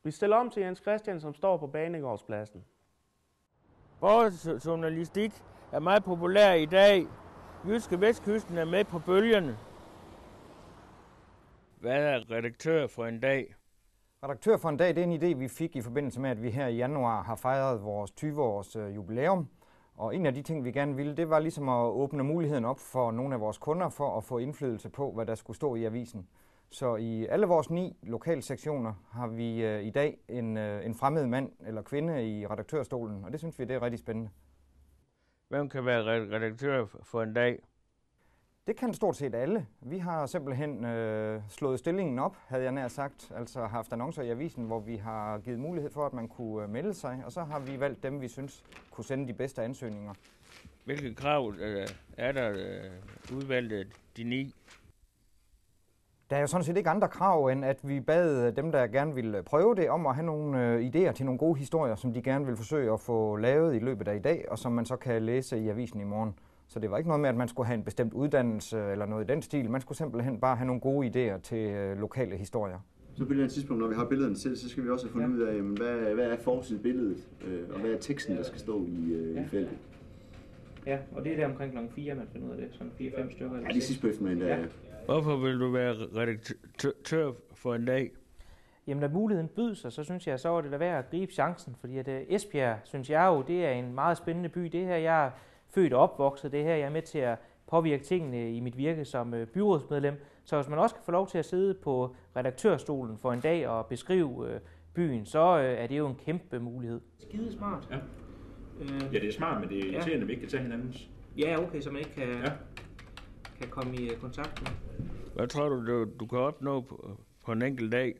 Vi stiller om til Jens Christian, som står på Banegårdspladsen. Vores journalistik er meget populær i dag. Jyske Vestkysten er med på bølgerne. Hvad er redaktør for en dag? Redaktør for en dag, det er en idé, vi fik i forbindelse med, at vi her i januar har fejret vores 20-års jubilæum. Og en af de ting, vi gerne ville, det var ligesom at åbne muligheden op for nogle af vores kunder for at få indflydelse på, hvad der skulle stå i avisen. Så i alle vores 9 lokalsektioner har vi i dag en fremmed mand eller kvinde i redaktørstolen, og det synes vi, det er rigtig spændende. Hvem kan være redaktør for en dag? Det kan stort set alle. Vi har simpelthen slået stillingen op, havde jeg nær sagt, altså haft annoncer i avisen, hvor vi har givet mulighed for, at man kunne melde sig, og så har vi valgt dem, vi synes kunne sende de bedste ansøgninger. Hvilke krav er der udvalgt de 9? Der er jo sådan set ikke andre krav, end at vi bad dem, der gerne ville prøve det, om at have nogle idéer til nogle gode historier, som de gerne vil forsøge at få lavet i løbet af i dag, og som man så kan læse i avisen i morgen. Så det var ikke noget med, at man skulle have en bestemt uddannelse eller noget i den stil. Man skulle simpelthen bare have nogle gode idéer til lokale historier. Så på et eller andet tidspunkt, når vi har billederne selv, så skal vi også have fundet ud af, hvad er forsidebilledet, og hvad er teksten, der skal stå i feltet. Ja, og det er der omkring kl. 4, man finder ud af det. Sådan 4-5 stykker. Ja, det er sidst på eftermiddagen, der. Ja. Hvorfor vil du være redaktør for en dag? Jamen, da muligheden bød sig, så synes jeg, så var det da værd at gribe chancen. Fordi at Esbjerg, synes jeg jo, det er en meget spændende by. Det her, jeg er født og opvokset. Det her, jeg er med til at påvirke tingene i mit virke som byrådsmedlem. Så hvis man også kan få lov til at sidde på redaktørstolen for en dag og beskrive byen, så er det jo en kæmpe mulighed. Skide smart. Ja. Ja, det er smart, men det er irriterende, at vi ikke kan tage hinandens. Ja, okay, så man ikke kan komme i kontakt med. Hvad tror du kan opnå på en enkelt dag?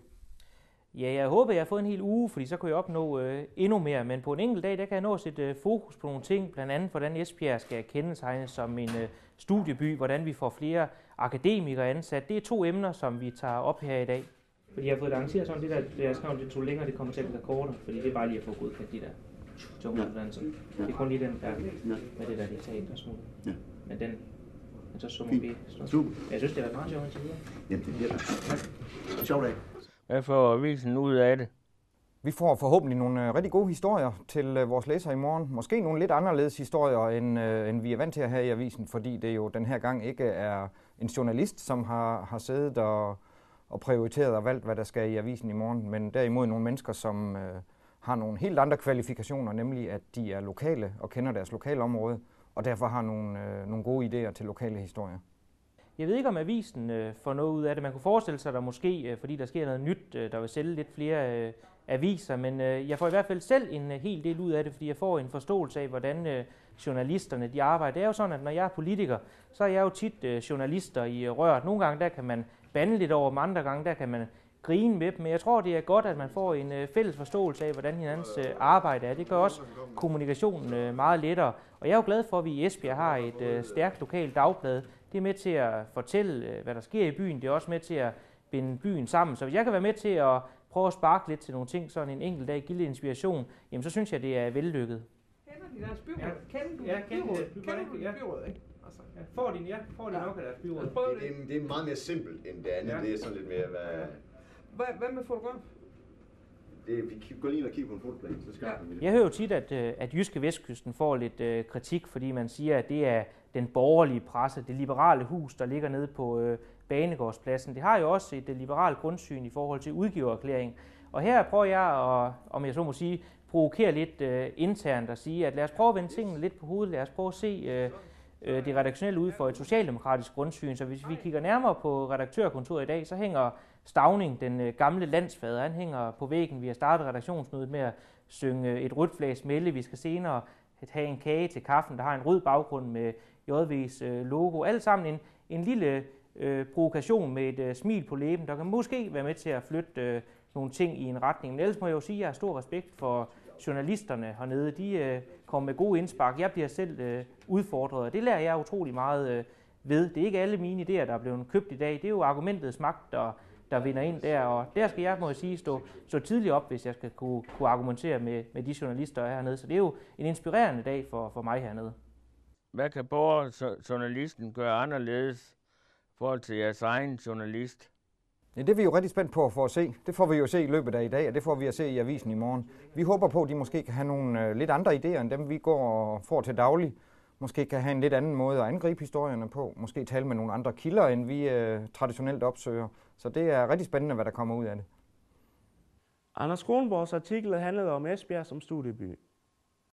Ja, jeg håber, jeg har fået en hel uge, fordi så kunne jeg opnå endnu mere. Men på en enkelt dag, der kan jeg nå at sætte fokus på nogle ting. Blandt andet, hvordan Esbjerg skal kendetegnes som en studieby. Hvordan vi får flere akademikere ansat. Det er 2 emner, som vi tager op her i dag. Fordi jeg har fået det arrangeret sådan, det der jeg skrev, det tog længere, det kommer til at blive rekorder. Fordi det er bare lige at få godkendt de der tunge uddannelser. Det er kun lige den der med det der diktat og smule. Ja. Men så summer vi. Jeg synes, det har været meget sjovt indtil videre. Jamen, det bliver det. Sjov dag. Hvad får avisen ud af det? Vi får forhåbentlig nogle rigtig gode historier til vores læsere i morgen. Måske nogle lidt anderledes historier, end vi er vant til at have i avisen, fordi det jo den her gang ikke er en journalist, som har siddet og prioriteret og valgt, hvad der skal i avisen i morgen, men derimod nogle mennesker, som har nogle helt andre kvalifikationer, nemlig at de er lokale og kender deres lokalområde, og derfor har nogle gode idéer til lokale historier. Jeg ved ikke, om avisen får noget ud af det. Man kunne forestille sig, at der måske, fordi der sker noget nyt, der vil sælge lidt flere aviser, men jeg får i hvert fald selv en hel del ud af det, fordi jeg får en forståelse af, hvordan journalisterne de arbejder. Det er jo sådan, at når jeg er politiker, så er jeg jo tit journalister i røret. Nogle gange der kan man bande lidt over dem, andre gange der kan man grine med dem, men jeg tror, det er godt, at man får en fælles forståelse af, hvordan hinandens arbejde er. Det gør også kommunikationen meget lettere. Og jeg er jo glad for, at vi i Esbjerg har et stærkt lokalt dagblad. Det er med til at fortælle, hvad der sker i byen. Det er også med til at binde byen sammen. Så hvis jeg kan være med til at prøve at sparke lidt til nogle ting, sådan en enkelt dag, give lidt inspiration, jamen så synes jeg, det er vellykket. Kender de deres byråd? Kender de byråd, ikke? Altså, får de nok af deres byråd? Det er meget mere simpelt end det andet. Ja. Det er sådan lidt mere, Hvad med fotograf? Vi går lige ind og kigger på en fotoplan, så skal vi. Jeg hører jo tit, at Jyske Vestkysten får lidt kritik, fordi man siger, at det er den borgerlige presse, det liberale hus, der ligger nede på Banegårdspladsen. Det har jo også et liberalt grundsyn i forhold til udgivererklæring. Og her prøver jeg at, om jeg så må sige, provokere lidt internt og sige, at lad os prøve at vende tingene lidt på hovedet. Lad os prøve at se det redaktionelle ud for et socialdemokratisk grundsyn. Så hvis vi kigger nærmere på redaktørkontoret i dag, så hænger Stauning, den gamle landsfader, han hænger på væggen. Vi har startet redaktionsmødet med at synge et rødt flag smelle. Vi skal senere have en kage til kaffen, der har en rød baggrund med JV's logo. Alt sammen en lille provokation med et smil på læben, der kan måske være med til at flytte nogle ting i en retning. Men ellers må jeg jo sige, at jeg har stor respekt for journalisterne hernede. De kommer med gode indspark. Jeg bliver selv udfordret, og det lærer jeg utrolig meget ved. Det er ikke alle mine idéer, der er blevet købt i dag. Det er jo argumentets magt, der vinder ind der, og der skal jeg, må jeg sige, stå tidligt op, hvis jeg skal kunne argumentere med de journalister, der er hernede. Så det er jo en inspirerende dag for mig hernede. Hvad kan borgerjournalisten gøre anderledes i forhold til jeres egen journalist? Ja, det er vi jo rigtig spændt på at få at se. Det får vi jo se i løbet af i dag, og det får vi at se i avisen i morgen. Vi håber på, at de måske kan have nogle lidt andre idéer, end dem vi går og får til daglig. Måske kan have en lidt anden måde at angribe historierne på. Måske tale med nogle andre kilder, end vi traditionelt opsøger. Så det er rigtig spændende, hvad der kommer ud af det. Anders Kronborgs artikel handlede om Esbjerg som studieby.